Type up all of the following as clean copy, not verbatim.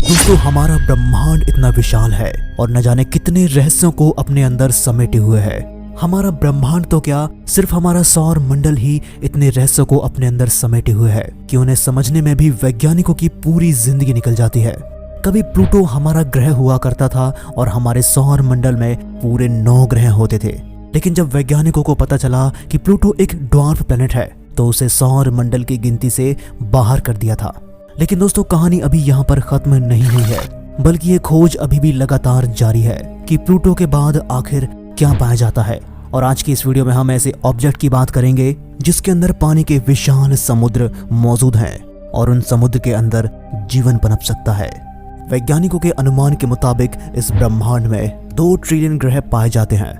दोस्तों, हमारा ब्रह्मांड इतना विशाल है और न जाने कितने रहस्यों को अपने अंदर समेटे हुए है। हमारा ब्रह्मांड तो क्या, सिर्फ हमारा सौर मंडल ही इतने रहस्यों को अपने अंदर समेटे हुए है कि उन्हें समझने में भी वैज्ञानिकों की पूरी जिंदगी निकल जाती है। कभी प्लूटो हमारा ग्रह हुआ करता था और हमारे सौर मंडल में पूरे 9 ग्रह होते थे। लेकिन जब वैज्ञानिकों को पता चला कि प्लूटो एक ड्वार्फ प्लैनेट है तो उसे सौर मंडल की गिनती से बाहर कर दिया था। लेकिन दोस्तों, कहानी अभी यहाँ पर खत्म नहीं हुई है, बल्कि ये खोज अभी भी लगातार जारी है कि प्लूटो के बाद आखिर क्या पाया जाता है। और आज की इस वीडियो में हम ऐसे ऑब्जेक्ट की बात करेंगे जिसके अंदर पानी के विशाल समुद्र मौजूद हैं और उन समुद्र के अंदर जीवन पनप सकता है। वैज्ञानिकों के अनुमान के मुताबिक इस ब्रह्मांड में 2 ट्रिलियन ग्रह पाए जाते हैं।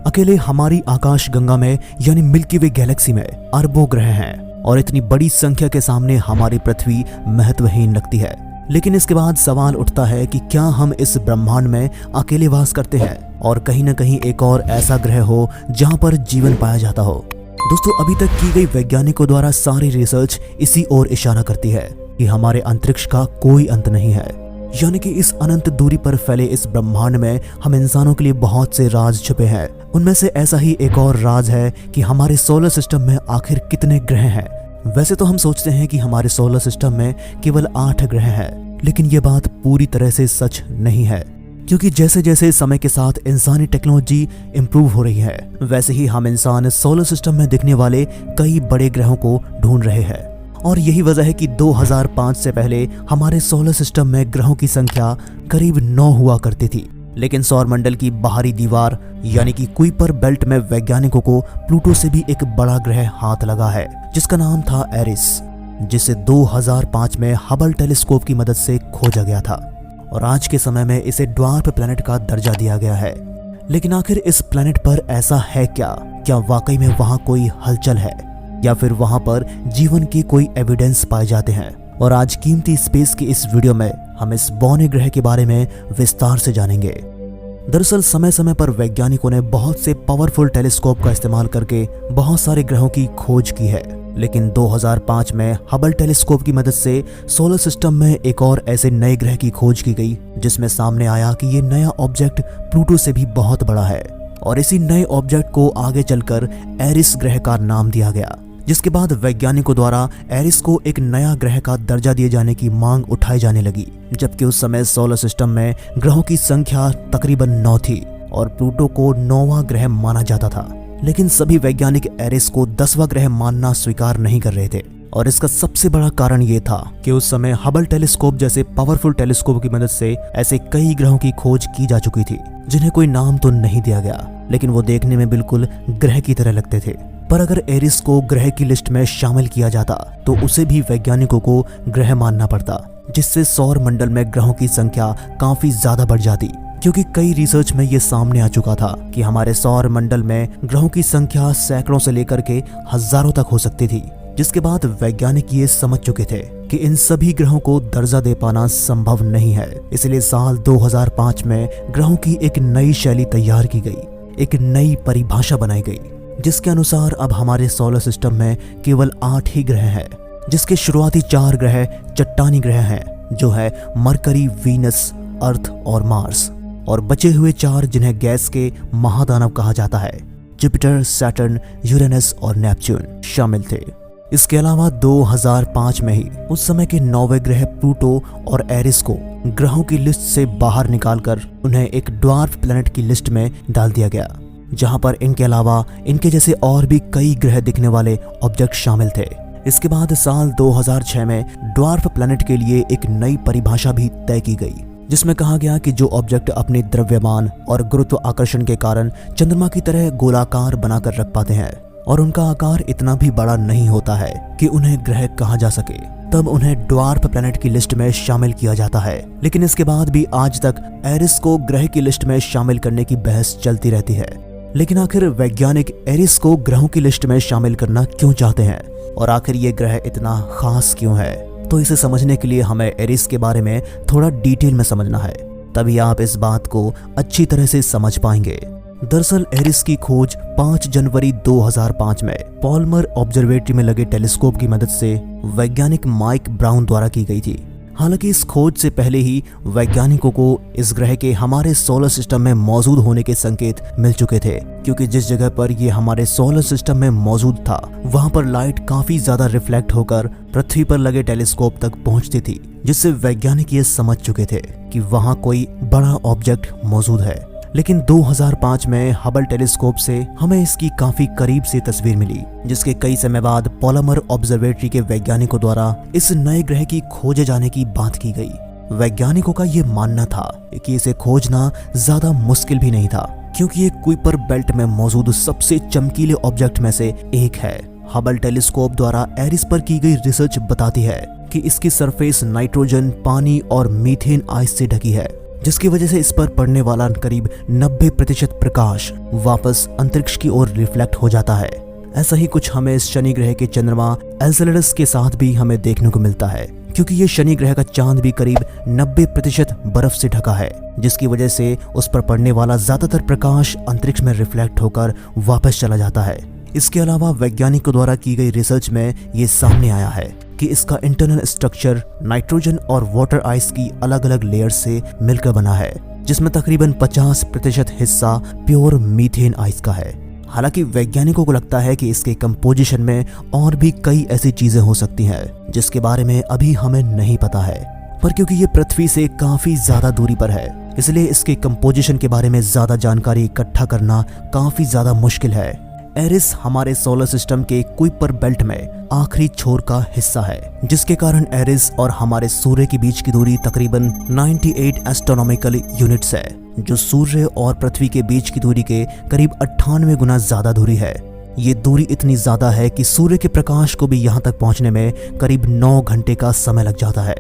अकेले हमारी आकाश गंगा में यानी मिल्की वे गैलेक्सी में अरबों ग्रह हैं और इतनी बड़ी संख्या के सामने हमारी पृथ्वी महत्वहीन लगती है। लेकिन इसके बाद सवाल उठता है कि क्या हम इस ब्रह्मांड में अकेले वास करते हैं और कहीं न कहीं एक और ऐसा ग्रह हो जहां पर जीवन पाया जाता हो। दोस्तों, अभी तक की गई वैज्ञानिकों द्वारा सारी रिसर्च इसी ओर इशारा करती है कि हमारे अंतरिक्ष का कोई अंत नहीं है, यानी कि इस अनंत दूरी पर फैले इस ब्रह्मांड में हम इंसानों के लिए बहुत से राज छुपे हैं। उनमें से ऐसा ही एक और राज है कि हमारे सोलर सिस्टम में आखिर कितने ग्रह हैं। वैसे तो हम सोचते हैं कि हमारे सोलर सिस्टम में केवल 8 ग्रह हैं, लेकिन ये बात पूरी तरह से सच नहीं है, क्योंकि जैसे जैसे समय के साथ इंसानी टेक्नोलॉजी इंप्रूव हो रही है, वैसे ही हम इंसान सोलर सिस्टम में दिखने वाले कई बड़े ग्रहों को ढूंढ रहे हैं। और यही वजह है कि 2005 से पहले हमारे सोलर सिस्टम में ग्रहों की संख्या करीब 9 हुआ करती थी। लेकिन सौर मंडल की बाहरी दीवार यानी कि कुइपर बेल्ट में वैज्ञानिकों को प्लूटो से भी एक बड़ा ग्रह हाथ लगा है, जिसका नाम था एरिस, जिसे 2005 में हबल टेलीस्कोप की मदद से खोजा गया था और आज के समय में इसे ड्वार्फ प्लैनेट का दर्जा दिया गया है। लेकिन आखिर इस प्लैनेट पर ऐसा है क्या वाकई में वहां कोई हलचल है या फिर वहां पर जीवन के कोई एविडेंस पाए जाते हैं? और आज कीमती स्पेस की इस वीडियो में हम इस बौने ग्रह के बारे में विस्तार से जानेंगे। दरअसल समय समय पर वैज्ञानिकों ने बहुत से पावरफुल टेलीस्कोप का इस्तेमाल करके बहुत सारे ग्रहों की खोज की है। लेकिन 2005 में हबल टेलीस्कोप की मदद से सोलर सिस्टम में एक और ऐसे नए ग्रह की खोज की गई, जिसमें सामने आया कि ये नया ऑब्जेक्ट प्लूटो से भी बहुत बड़ा है। और इसी नए ऑब्जेक्ट को आगे चलकर एरिस ग्रह का नाम दिया गया, जिसके बाद वैज्ञानिकों द्वारा एरिस को एक नया ग्रह का दर्जा दिए जाने की मांग उठाई जाने लगी। जबकि उस समय सोलर सिस्टम में ग्रहों की संख्या तकरीबन 9 थी और प्लूटो को 9वां ग्रह माना जाता था। लेकिन सभी वैज्ञानिक एरिस को 10वां ग्रह मानना स्वीकार नहीं कर रहे थे और इसका सबसे बड़ा कारण ये था कि उस समय हबल टेलीस्कोप जैसे पावरफुल टेलीस्कोप की मदद से ऐसे कई ग्रहों की खोज की जा चुकी थी जिन्हें कोई नाम तो नहीं दिया गया, लेकिन वो देखने में बिल्कुल ग्रह की तरह लगते थे। पर अगर एरिस को ग्रह की लिस्ट में शामिल किया जाता तो उसे भी वैज्ञानिकों को ग्रह मानना पड़ता, जिससे सौर मंडल में ग्रहों की संख्या काफी ज्यादा बढ़ जाती। क्योंकि कई रिसर्च में ये सामने आ चुका था कि हमारे सौर मंडल में ग्रहों की संख्या सैकड़ों से लेकर के हजारों तक हो सकती थी, जिसके बाद वैज्ञानिक ये समझ चुके थे कि इन सभी ग्रहों को दर्जा दे पाना संभव नहीं है। इसलिए साल 2005 में ग्रहों की एक नई शैली तैयार की गई, एक नई परिभाषा बनाई गई, जिसके अनुसार अब हमारे सोलर सिस्टम में केवल 8 ही ग्रह हैं, जिसके शुरुआती 4 ग्रह चट्टानी ग्रह हैं, जो है मरकरी, वीनस, अर्थ और मार्स, और बचे हुए 4 जिन्हें गैस के महादानव कहा जाता है, जुपिटर, सैटर्न, यूरेनस और नेपच्यून शामिल थे। इसके अलावा 2005 में ही उस समय के 9वें ग्रह प्लूटो और एरिस को ग्रहों की लिस्ट से बाहर निकालकर उन्हें एक ड्वार्फ प्लैनेट की लिस्ट में डाल दिया गया, जहां पर इनके अलावा इनके जैसे और भी कई ग्रह दिखने वाले ऑब्जेक्ट शामिल थे। इसके बाद साल 2006 में ड्वार्फ प्लैनेट के लिए एक नई परिभाषा भी तय की गई, जिसमें कहा गया कि जो ऑब्जेक्ट अपने द्रव्यमान और गुरुत्व आकर्षण के कारण चंद्रमा की तरह गोलाकार बनाकर रख पाते हैं और उनका आकार इतना भी बड़ा नहीं होता है कि उन्हें ग्रह कहा जा सके, तब उन्हें ड्वार्फ प्लैनेट की लिस्ट में शामिल किया जाता है। लेकिन इसके बाद भी आज तक एरिस को ग्रह की लिस्ट में शामिल करने की बहस चलती रहती है। लेकिन आखिर वैज्ञानिक एरिस को ग्रहों की लिस्ट में शामिल करना क्यों चाहते हैं और आखिर ये ग्रह इतना खास क्यों है? तो इसे समझने के लिए हमें एरिस के बारे में थोड़ा डिटेल में समझना है, तभी आप इस बात को अच्छी तरह से समझ पाएंगे। दरअसल एरिस की खोज 5 जनवरी 2005 में पॉल्मर ऑब्जर्वेटरी में लगे टेलीस्कोप की मदद से वैज्ञानिक माइक ब्राउन द्वारा की गई थी। हालांकि इस खोज से पहले ही वैज्ञानिकों को इस ग्रह के हमारे सोलर सिस्टम में मौजूद होने के संकेत मिल चुके थे, क्योंकि जिस जगह पर ये हमारे सोलर सिस्टम में मौजूद था वहां पर लाइट काफी ज्यादा रिफ्लेक्ट होकर पृथ्वी पर लगे टेलीस्कोप तक पहुंचती थी, जिससे वैज्ञानिक ये समझ चुके थे कि वहां कोई बड़ा ऑब्जेक्ट मौजूद है। लेकिन 2005 में हबल टेलीस्कोप से हमें इसकी काफी करीब से तस्वीर मिली, जिसके कई समय बाद पॉलमर ऑब्जर्वेटरी के वैज्ञानिकों द्वारा इस नए ग्रह की खोजे जाने की बात की गई। वैज्ञानिकों का ये मानना था कि इसे खोजना ज्यादा मुश्किल भी नहीं था, क्योंकि ये कुइपर बेल्ट में मौजूद सबसे चमकीले ऑब्जेक्ट में से एक है। हबल टेलीस्कोप द्वारा एरिस पर की गई रिसर्च बताती है कि इसकी सरफेस नाइट्रोजन, पानी और मीथेन आइस से ढकी है, जिसकी वजह से इस पर पड़ने वाला करीब 90% प्रकाश वापस अंतरिक्ष की ओर रिफ्लेक्ट हो जाता है। ऐसा ही कुछ हमें इस शनि ग्रह के चंद्रमा एन्सेलेडस के साथ भी हमें देखने को मिलता है, क्योंकि ये शनि ग्रह का चांद भी करीब 90% बर्फ से ढका है, जिसकी वजह से उस पर पड़ने वाला ज्यादातर प्रकाश अंतरिक्ष में रिफ्लेक्ट होकर वापस चला जाता है। इसके अलावा वैज्ञानिकों द्वारा की गई रिसर्च में ये सामने आया है कि इसका इंटरनल स्ट्रक्चर नाइट्रोजन और वाटर आइस की अलग अलग लेयर्स से मिलकर बना है, जिसमें तकरीबन 50% हिस्सा प्योर मीथेन आइस का है। हालांकि वैज्ञानिकों को लगता है कि इसके कंपोजिशन में और भी कई ऐसी चीजें हो सकती हैं जिसके बारे में अभी हमें नहीं पता है, पर क्योंकि ये पृथ्वी से काफी ज्यादा दूरी पर है, इसलिए इसके कंपोजिशन के बारे में ज्यादा जानकारी इकट्ठा करना काफी ज्यादा मुश्किल है। एरिस हमारे सोलर सिस्टम के कुइपर बेल्ट में आखिरी छोर का हिस्सा है, जिसके कारण एरिस और हमारे सूर्य के बीच की दूरी तकरीबन 98 एस्ट्रोनॉमिकल यूनिट्स है, जो सूर्य और पृथ्वी के बीच की दूरी के करीब 98 गुना ज्यादा दूरी है। ये दूरी इतनी ज्यादा है कि सूर्य के प्रकाश को भी यहाँ तक पहुँचने में करीब 9 घंटे का समय लग जाता है।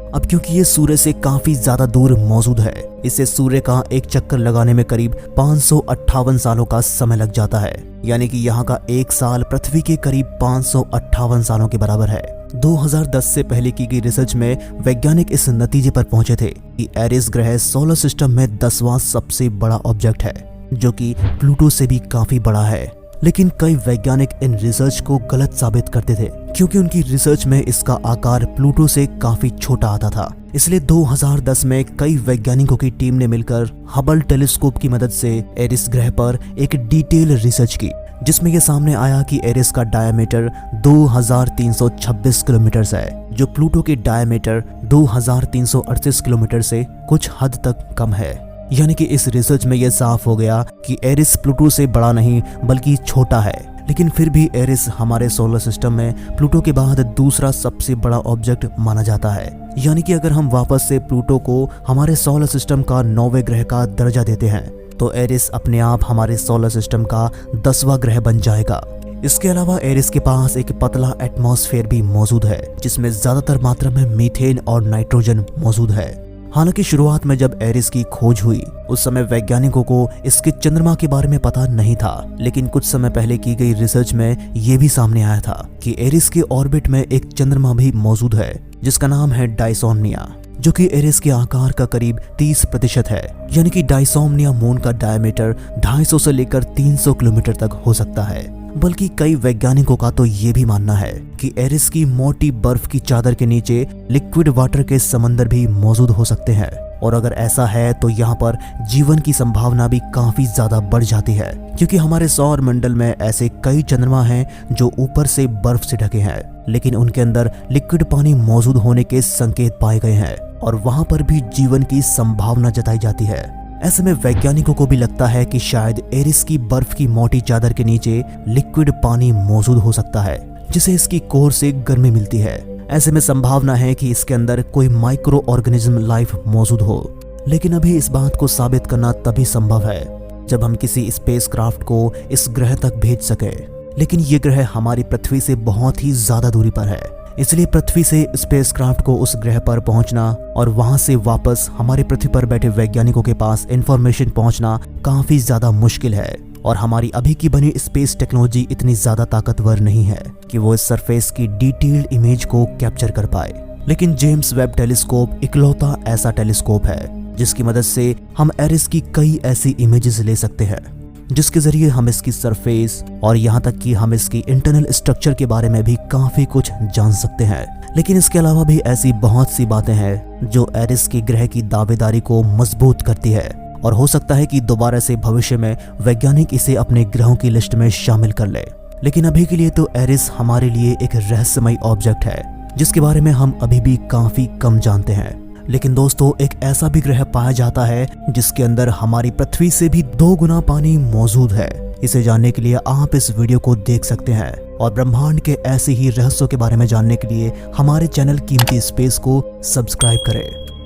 अब क्योंकि ये सूर्य से काफी ज्यादा दूर मौजूद है, इसे सूर्य का एक चक्कर लगाने में करीब 558 सालों का समय लग जाता है, यानी कि यहाँ का एक साल पृथ्वी के करीब 558 सालों के बराबर है। 2010 से पहले की गई रिसर्च में वैज्ञानिक इस नतीजे पर पहुंचे थे कि एरिस ग्रह सोलर सिस्टम में 10वां सबसे बड़ा ऑब्जेक्ट है, जो कि प्लूटो से भी काफी बड़ा है। लेकिन कई वैज्ञानिक इन रिसर्च को गलत साबित करते थे, क्योंकि उनकी रिसर्च में इसका आकार प्लूटो से काफी छोटा आता था। इसलिए 2010 में कई वैज्ञानिकों की टीम ने मिलकर हबल टेलीस्कोप की मदद से एरिस ग्रह पर एक डिटेल रिसर्च की, जिसमें यह सामने आया कि एरिस का डायमीटर 2326 किलोमीटर है, जो प्लूटो के डायमीटर 2338 किलोमीटर से कुछ हद तक कम है। यानी कि इस रिसर्च में यह साफ हो गया कि एरिस प्लूटो से बड़ा नहीं बल्कि छोटा है। लेकिन फिर भी एरिस हमारे सोलर सिस्टम में प्लूटो के बाद दूसरा सबसे बड़ा ऑब्जेक्ट माना जाता है। यानी कि अगर हम वापस से प्लूटो को हमारे सोलर सिस्टम का 9वें ग्रह का दर्जा देते हैं, तो एरिस अपने आप हमारे सोलर सिस्टम का 10वां ग्रह बन जाएगा। इसके अलावा एरिस के पास एक पतला एटमॉस्फेयर भी मौजूद है, जिसमें ज्यादातर मात्रा में मीथेन और नाइट्रोजन मौजूद है। हालांकि शुरुआत में जब एरिस की खोज हुई, उस समय वैज्ञानिकों को इसके चंद्रमा के बारे में पता नहीं था, लेकिन कुछ समय पहले की गई रिसर्च में ये भी सामने आया था कि एरिस के ऑर्बिट में एक चंद्रमा भी मौजूद है, जिसका नाम है डायसोमनिया, जो कि एरिस के आकार का करीब 30% है। यानी कि डायसोमनिया मून का डायमीटर 250 से लेकर 300 किलोमीटर तक हो सकता है। बल्कि कई वैज्ञानिकों का तो ये भी मानना है कि एरिस की मोटी बर्फ की चादर के नीचे लिक्विड वाटर के समंदर भी मौजूद हो सकते हैं, और अगर ऐसा है तो यहाँ पर जीवन की संभावना भी काफी ज्यादा बढ़ जाती है, क्योंकि हमारे सौर मंडल में ऐसे कई चंद्रमा हैं जो ऊपर से बर्फ से ढके हैं, लेकिन उनके अंदर लिक्विड पानी मौजूद होने के संकेत पाए गए हैं, और वहां पर भी जीवन की संभावना जताई जाती है। ऐसे में वैज्ञानिकों को भी लगता है कि शायद एरिस की बर्फ की मोटी चादर के नीचे लिक्विड पानी मौजूद हो सकता है, जिसे इसकी कोर से गर्मी मिलती है। ऐसे में संभावना है कि इसके अंदर कोई माइक्रो ऑर्गेनिज्म लाइफ मौजूद हो, लेकिन अभी इस बात को साबित करना तभी संभव है जब हम किसी स्पेसक्राफ्ट को इस ग्रह तक भेज सकें। लेकिन ये ग्रह हमारी पृथ्वी से बहुत ही ज्यादा दूरी पर है, इसलिए पृथ्वी से स्पेसक्राफ्ट को उस ग्रह पर पहुंचना और वहां से वापस हमारे पृथ्वी पर बैठे वैज्ञानिकों के पास इंफॉर्मेशन पहुंचना काफी ज्यादा मुश्किल है। और हमारी अभी की बनी स्पेस टेक्नोलॉजी इतनी ज्यादा ताकतवर नहीं है कि वो इस सरफेस की डिटेल्ड इमेज को कैप्चर कर पाए। लेकिन जेम्स वेब टेलीस्कोप इकलौता ऐसा टेलीस्कोप है जिसकी मदद से हम एरिस की कई ऐसी इमेजेस ले सकते हैं, जिसके जरिए हम इसकी सरफेस और यहाँ तक कि हम इसकी इंटरनल स्ट्रक्चर के बारे में भी काफी कुछ जान सकते हैं। लेकिन इसके अलावा भी ऐसी बहुत सी बातें हैं जो एरिस के ग्रह की दावेदारी को मजबूत करती है और हो सकता है कि दोबारा से भविष्य में वैज्ञानिक इसे अपने ग्रहों की लिस्ट में शामिल कर ले। लेकिन अभी के लिए तो एरिस हमारे लिए एक रहस्यमय ऑब्जेक्ट है जिसके बारे में हम अभी भी काफी कम जानते हैं। लेकिन दोस्तों, एक ऐसा भी ग्रह पाया जाता है जिसके अंदर हमारी पृथ्वी से भी 2 गुना पानी मौजूद है। इसे जानने के लिए आप इस वीडियो को देख सकते हैं और ब्रह्मांड के ऐसे ही रहस्यों के बारे में जानने के लिए हमारे चैनल कीमती स्पेस को सब्सक्राइब करें।